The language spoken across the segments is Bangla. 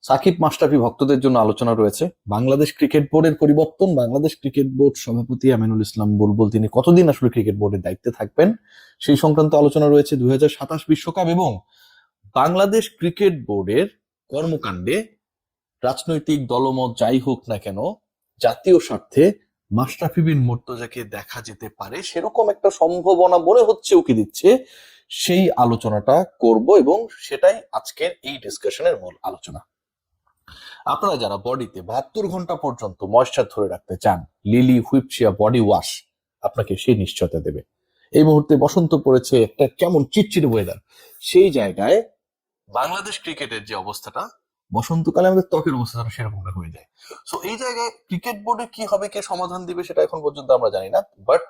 সাকিব মাশরাফি ভক্তদের জন্য আলোচনা রয়েছে। বাংলাদেশ ক্রিকেট বোর্ডের পরিবর্তন, বাংলাদেশ ক্রিকেট বোর্ড সভাপতি আমিনুল ইসলাম বুলবুল তিনি কতদিন আসলে ক্রিকেট বোর্ডের দায়িত্বে থাকবেন সেই সংক্রান্ত আলোচনা রয়েছে। 2027 বিশ্বকাপ এবং বাংলাদেশ ক্রিকেট বোর্ডের কর্মকাণ্ডে রাজনৈতিক দলমত যাই হোক না কেন, জাতীয় স্বার্থে মাশরাফি বিন মুর্তজাকে দেখা যেতে পারে সেরকম একটা সম্ভাবনা মনে হচ্ছে, উকি দিচ্ছে। সেই আলোচনাটা করব এবং সেটাই আজকের এই ডিসকাশনের মূল আলোচনা। আপনারা যারা বডিতে 72 ঘন্টা পর্যন্ত ময়েশ্চার ধরে রাখতে চান, লিলি হুইপচিয়া বডি ওয়াশ আপনাকে সেই নিশ্চয়তা দেবে। এই মুহূর্তে বসন্ত পড়েছে, একটা কেমন চিটচিটে ওয়েদার, সেই জায়গায় বাংলাদেশ ক্রিকেটের যে অবস্থাটা, বসন্তকালে আমাদের ত্বকের অবস্থাটা সেরকমটা হয়ে যায়। সো এই জায়গায় ক্রিকেট বোর্ডে কি হবে, কে সমাধান দিবে সেটা এখন পর্যন্ত আমরা জানি না, বাট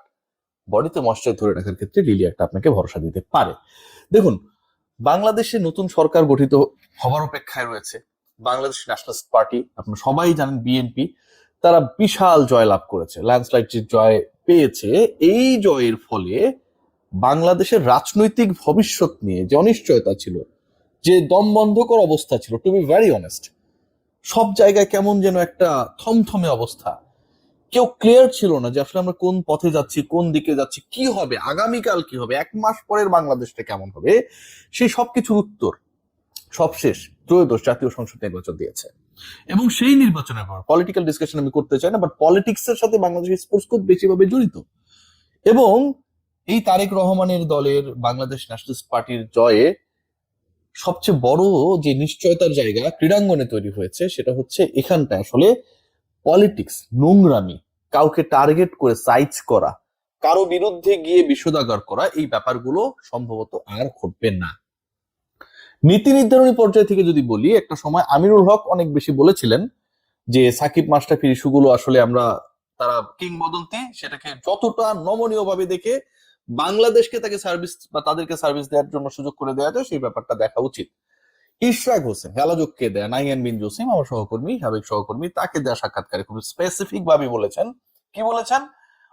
বডিতে ময়েশ্চার ধরে রাখার ক্ষেত্রে লিলি একটা আপনাকে ভরসা দিতে পারে। দেখুন, বাংলাদেশে নতুন সরকার গঠিত হবার অপেক্ষায় রয়েছে বাংলাদেশ ন্যাশনালিস্ট পার্টি। আপনারা সবাই জানেন বিএনপি, তারা বিশাল জয় লাভ করেছে, ল্যান্ডস্লাইড যে জয় পেয়েছে, এই জয়ের ফলে বাংলাদেশের রাজনৈতিক ভবিষ্যৎ নিয়ে যে অনিশ্চয়তা ছিল, যে দমবন্ধকর অবস্থা ছিল, টু বি ভেরি অনেস্ট, সব জায়গায় কেমন যেন একটা থমথমে অবস্থা। কেউ ক্লিয়ার ছিল না যে আসলে আমরা কোন পথে যাচ্ছি, কোন দিকে যাচ্ছি, কি হবে আগামীকাল, কি হবে এক মাস পরের বাংলাদেশটা কেমন হবে। সেই সবকিছুর উত্তর সবশেষ ত্রয়োদশ জাতীয় সংসদ নির্বাচন দিয়েছে। এবং সেই নির্বাচনের পর পলিটিক্যাল ডিসকাশন আমি করতে চাই না, বাট পলিটিক্স এর সাথে বাংলাদেশের স্পোর্টস খুব বেশিভাবে জড়িত। এবং এই তারেক রহমানের দলের বাংলাদেশ ন্যাশনালিস্ট পার্টির জয়ে সবচেয়ে বড় যে নিশ্চয়তার জায়গা ক্রীড়াঙ্গনে তৈরি হয়েছে, সেটা হচ্ছে এখানটা আসলে পলিটিক্স, নোংরামি, কাউকে টার্গেট করে সাইজ করা, কারো বিরুদ্ধে গিয়ে বিষোদাগার করা, এই ব্যাপারগুলো সম্ভবত আর ঘটবে না। নীতি নির্ধারণী পর্যায় থেকে যদি বলি, একটা সময় আমিনুল হক অনেক বেশি বলেছিলেন যে সাকিব মাশরাফির ইস্যুগুলো আসলে আমরা, তারা কিংবদন্তি, সেটাকে যতটা নমনীয় ভাবে দেখে বাংলাদেশকে তাকে সার্ভিস বা তাদেরকে সার্ভিস দেওয়ার জন্য সুযোগ করে দেওয়া যায়, সেই ব্যাপারটা দেখা উচিত। ইশরাক হোসেন হেলাযোগকে দেয়া, নাইয়ান বিন জসিম আমার সহকর্মী, সাবেক সহকর্মী, তাকে দেয়া সাক্ষাৎকারে খুব স্পেসিফিক ভাবে বলেছেন, কি বলেছেন,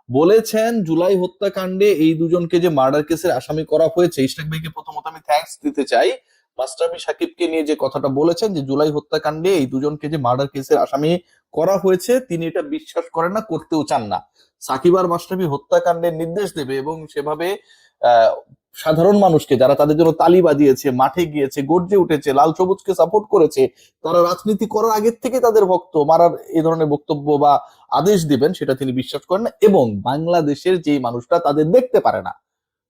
বলেছেন জুলাই হত্যাকাণ্ডে এই দুজনকে যে মার্ডার কেসের আসামি করা হয়েছে, ইশরাক ভাইকে প্রথমত আমি থ্যাঙ্কস দিতে চাই। মাস্টারবি সাকিবকে নিয়ে যে কথাটা বলেছেন যে জুলাই হত্যাকাণ্ডে এই দুজনকে যে মার্ডার কেসের আসামি করা হয়েছে, তিনি এটা বিশ্বাস করেন না, করতেও চান না। সাকিব আর মাস্টারবি হত্যাকাণ্ডের নির্দেশ দেবে এবং সেভাবে সাধারণ মানুষকে, যারা তাদের জন্য তালি বাজিয়েছে, মাঠে গিয়েছে, গর্জে উঠেছে, লাল সবুজকে সাপোর্ট করেছে, তারা রাজনীতি করার আগের থেকে তাদের ভক্ত, মারার এই ধরনের বক্তব্য বা আদেশ দিবেন সেটা তিনি বিশ্বাস করেন না। এবং বাংলাদেশের যে মানুষটা তাদের দেখতে পারে না,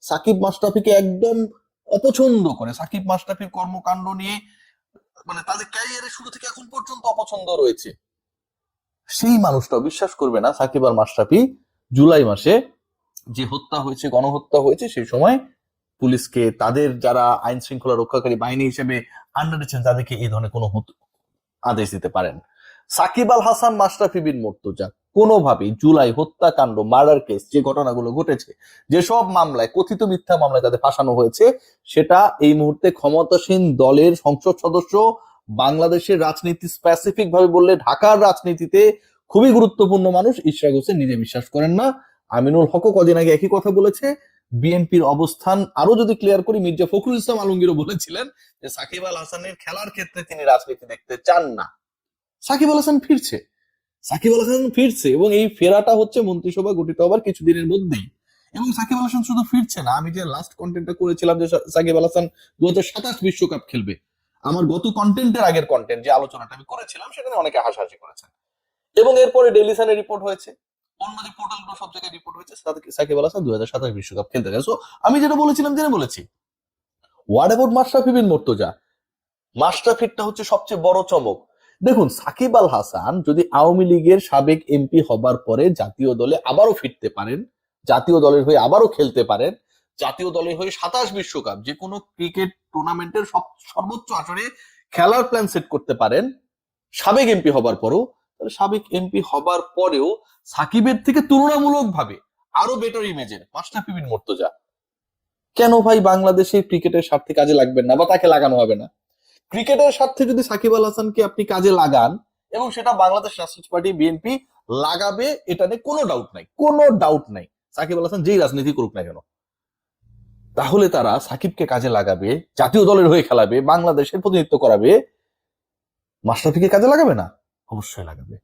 সাকিব মাশরাফিকে একদম অপছন্দ করে, সাকিব মাশরাফির কর্মকাণ্ড নিয়ে মানে তাদের ক্যারিয়ারের শুরু থেকে এখন পর্যন্ত অপছন্দ রয়েছে, সেই মানুষটাও বিশ্বাস করবে না সাকিব আর মাশরাফি জুলাই মাসে যে হত্যা হয়েছে, গণহত্যা হয়েছে, সেই সময় পুলিশকে, তাদের যারা আইন শৃঙ্খলা রক্ষাকারী বাহিনী হিসেবে আন্ডারেছেন, তাদেরকে এই ধরনের কোনো আদেশ দিতে পারেন। সাকিব আল হাসান মাশরাফি বিন মুর্তজা কোনোভাবেই জুলাই হত্যাকাণ্ড, মার্ডার কেস, যে ঘটনাগুলো ঘটেছে, যেসব মামলায়, কথিত মিথ্যা মামলায় তাদের ফাঁসানো হয়েছে, সেটা এই মুহূর্তে ক্ষমতাসীন দলের সংসদ সদস্য, বাংলাদেশের রাজনীতি স্পেসিফিক ভাবে বললে ঢাকার রাজনীতিতে খুবই গুরুত্বপূর্ণ মানুষ ইশরাক হোসেন নিজে বিশ্বাস করেন না। আমিনুল হকও কদিন আগে একই কথা বলেছে। বিএনপির অবস্থান আরো যদি ক্লিয়ার করি, মির্জা ফখরুল ইসলাম আলমগীরও বলেছিলেন যে সাকিব আল হাসানের খেলার ক্ষেত্রে তিনি রাজনীতি দেখতে চান না। সাকিব আল হাসান ফিরছে, সাকিব আল হাসান ফিরছে এবং এই ফেরাটা হচ্ছে মন্ত্রিসভা গঠিত হবার কিছুদিনের মধ্যেই। এবং সাকিব আল হাসান শুধু ফিরছে না, আমি যে লাস্ট কন্টেন্টটা করেছিলাম যে সাকিব আল হাসান 2027 বিশ্বকাপ খেলবে, আমার গত কন্টেন্টের আগের কন্টেন্ট যে আলোচনাটা আমি করেছিলাম, সেখানে অনেকে হাসাহাসি করেছেন। এবং এরপরে ডেইলি সানের রিপোর্ট হয়েছে, অন্য যে পোর্টালগুলো সব জায়গায় রিপোর্ট হয়েছে, সাকিব আল হাসান 2027 বিশ্বকাপ খেলতে যায়। সো আমি যেটা বলেছিলাম জেনে বলেছি। হোয়াট অ্যাবাউট মাশরাফি বিন মুর্তজা? মাশরাফিরটা হচ্ছে সবচেয়ে বড় চমক। দেখুন, সাকিব আল হাসান যদি আওয়ামী লীগের সাবেক এমপি হবার পরে জাতীয় দলে আবারও ফিরতে পারেন, জাতীয় দলের হয়ে আবারও খেলতে পারেন, জাতীয় দলের হয়ে 27 বিশ্বকাপ যে কোনো ক্রিকেট টুর্নামেন্টের সর্বোচ্চ আসরে খেলার প্ল্যান সেট করতে পারেন, সাবেক এমপি হবার পরেও, তাহলে সাবেক এমপি হবার পরেও সাকিবের থেকে তুলনামূলক ভাবে আরো বেটার ইমেজের মাশরাফি বিন মুর্তজা কেন ভাই বাংলাদেশের ক্রিকেটের স্বার্থে কাজে লাগবেন না, বা তাকে লাগানো হবে না? ক্রিকেটের স্বার্থে যদি সাকিব আল হাসানকে আপনি কাজে লাগান, এবং সেটা বাংলাদেশ ন্যাশনালিস্ট পার্টি বিএনপি লাগাবে, এটা নিয়ে কোনো ডাউট নাই, কোনো ডাউট নাই। সাকিব আল হাসান যেই রাজনীতি করুক না কেন, তাহলে তারা সাকিবকে কাজে লাগাবে, জাতীয় দলের হয়ে খেলাবে, বাংলাদেশের প্রতিনিধিত্ব করাবে। মাশরাফিকে কাজে লাগাবে না? অবশ্যই লাগাবে।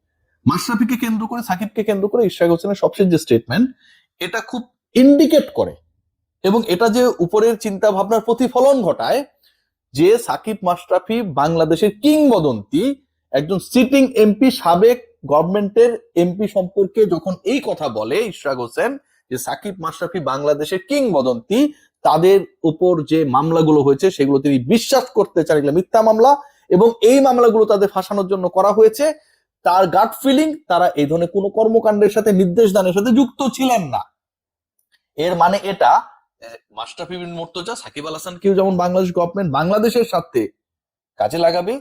মাশরাফিকে কেন্দ্র করে, সাকিবকে কেন্দ্র করে ইশরাক হোসেনের সবশেষ যে স্টেটমেন্ট, এটা খুব ইন্ডিকেট করে এবং এটা যে উপরের চিন্তা ভাবনার প্রতিফলন ঘটায় যে সাকিব মাশরাফি বাংলাদেশের কিংবদন্তি, একজন সিটিং এমপি, সাবেক গভর্নমেন্টের এমপি সম্পর্কে যখন এই কথা বলে ইশরাক হোসেন যে সাকিব মাশরাফি বাংলাদেশের কিংবদন্তি, তাদের উপর যে মামলাগুলো হয়েছে সেগুলো তিনি বিশ্বাস করতে চান এগুলো মিথ্যা মামলা এবং এই মামলাগুলো তাদের ফাঁসানোর জন্য করা হয়েছে। তার গাট ফিলিং, তারা এই ধরনের কোনো কর্মকাণ্ডের সাথে, নির্দেশ দানের সাথে যুক্ত ছিলেন না। এর মানে এটা মাশরাফি বিন মুর্তজা, সাকিব আল হাসানকেও যেমন বাংলাদেশ গভর্নমেন্ট বাংলাদেশের সাথে কাজে লাগাবে,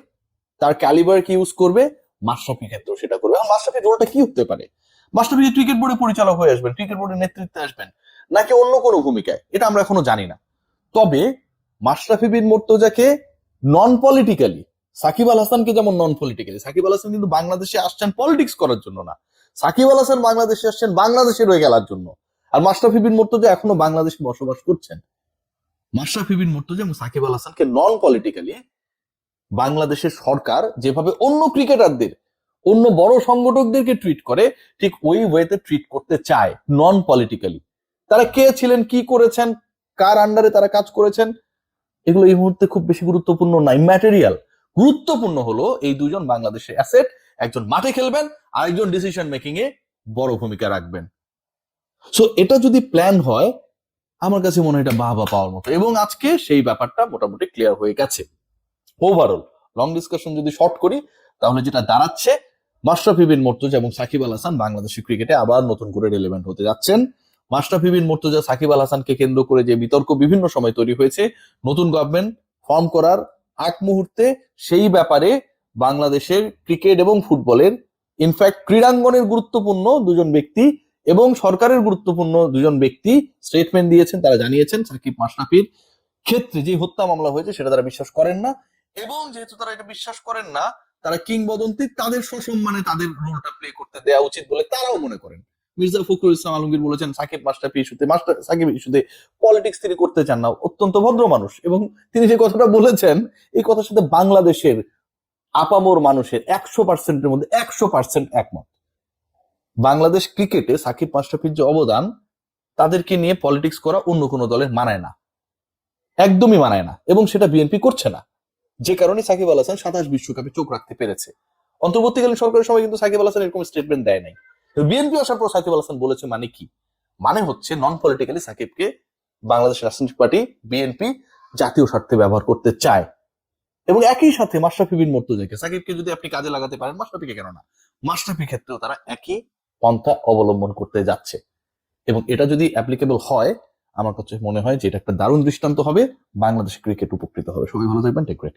তার ক্যালিবারকে ইউজ করবে, মাশরাফি ক্ষেত্রেও সেটা করবে। এখন মাশরাফির রোলটা কি হতে পারে? মাশরাফি কি ক্রিকেট বোর্ডের পরিচালক হয়ে আসবেন, ক্রিকেট বোর্ডের নেতৃত্বে আসবেন, নাকি অন্য কোনো ভূমিকায়, এটা আমরা এখনো জানি না। তবে মাশরাফি বিন মুর্তজাকে নন পলিটিক্যালি, সাকিব আল হাসানকে যেমন নন পলিটিক্যালি, সাকিব আল হাসান কিন্তু বাংলাদেশে আসছেন পলিটিক্স করার জন্য না, সাকিব আল হাসান বাংলাদেশে আসছেন বাংলাদেশের হয়ে খেলার জন্য। আর মাশরাফি বিন মুর্তজা এখনো বাংলাদেশে বসবাস করছেন। মাশরাফি বিন মুর্তজা এবং সাকিব আল হাসানকে নন পলিটিক্যালি বাংলাদেশের সরকার যেভাবে অন্য ক্রিকেটারদের, অন্য বড় সংগঠকদেরকে ট্রিট করে, ঠিক ওই ওয়েতে ট্রিট করতে চায়, নন পলিটিক্যালি। তারা কে ছিলেন, কি করেছেন, কার আন্ডারে তারা কাজ করেছেন, এগুলো এই মুহূর্তে খুব বেশি গুরুত্বপূর্ণ নাই, ম্যাটেরিয়াল। গুরুত্বপূর্ণ হলো এই দুজন বাংলাদেশের অ্যাসেট, একজন মাঠে খেলবেন, আরেকজন ডিসিশন মেকিং এ বড় ভূমিকা রাখবেন। সো এটা যদি প্ল্যান হয়, আমার কাছে মনে হয় এটা বাহবা পাওয়ার মতো, এবং আজকে সেই ব্যাপারটা মোটামুটি ক্লিয়ার হয়ে গেছে। ওভারঅল লং ডিসকাশন যদি শর্ট করি, তাহলে যেটা দাঁড়াচ্ছে, মাশরাফি বিন মুর্তজা এবং সাকিব আল হাসান বাংলাদেশের ক্রিকেটে আবার নতুন করে রিলেভেন্ট হতে যাচ্ছেন। মাশরাফি বিন মুর্তজা, সাকিব আল হাসানকে কেন্দ্র করে যে বিতর্ক বিভিন্ন সময় তৈরি হয়েছে, নতুন গভর্নমেন্ট ফর্ম করার আগ মুহূর্তে সেই ব্যাপারে বাংলাদেশের ক্রিকেট এবং ফুটবলের, ইনফ্যাক্ট ক্রীড়াঙ্গনের গুরুত্বপূর্ণ দুজন ব্যক্তি এবং সরকারের গুরুত্বপূর্ণ দুজন ব্যক্তি স্টেটমেন্ট দিয়েছেন। তারা জানিয়েছেন সাকিব মাশরাফির ক্ষেত্রে যে হত্যা মামলা হয়েছে সেটা তারা বিশ্বাস করেন না, এবং যেহেতু তারা এটা বিশ্বাস করেন না, তারা কিংবদন্তি, তাদের সসম্মানে তাদের রোলটা প্লে করতে দেওয়া উচিত বলে তারাও মনে করেন। মির্জা ফখরুল ইসলাম আলমগীর বলেছেন সাকিব মাশরাফি ইস্যুতে, সাকিব ইস্যুতে পলিটিক্স তিনি করতে চান না, অত্যন্ত ভদ্র মানুষ, এবং তিনি যে কথাটা বলেছেন এই কথার সাথে বাংলাদেশের আপামর মানুষের 100%-এর মধ্যে 100% একমত। বাংলাদেশ ক্রিকেটে সাকিব মাশরাফির যে অবদান, তাদেরকে নিয়ে পলিটিক্স করা অন্য কোনো দলের মানায় না, একদমই মানায় না, এবং সেটা বিএনপি করছে না। যে কারণে সাকিব আল হাসান 27 বিশ্বকাপে চোখ রাখতে পেরেছে। অন্তর্বর্তীকালীন সরকারের সময় কিন্তু সাকিব আল হাসান এরকম স্টেটমেন্ট দেয় নাই। বিএনপি আসার পর সাকিব আল হাসান বলেছে, মানে কি? মানে হচ্ছে নন পলিটিক্যালি সাকিবকে বাংলাদেশ রাজনৈতিক পার্টি বিএনপি জাতীয় স্বার্থে ব্যবহার করতে চায়, এবং একই সাথে মাশরাফি বিন মুর্তজাকে, সাকিবকে যদি আপনি কাজে লাগাতে পারেন, মাশরাফিকে কেন না, মাশরাফির ক্ষেত্রেও তারা একই পন্থা অবলম্বন করতে যাচ্ছে। এবং এটা যদি অ্যাপ্লিকেবল হয়, আমার কাছে মনে হয় যে এটা একটা দারুণ দৃষ্টান্ত হবে, বাংলাদেশ ক্রিকেট উপকৃত হবে। সবাই ভালো থাকবেন, টেক কেয়ার।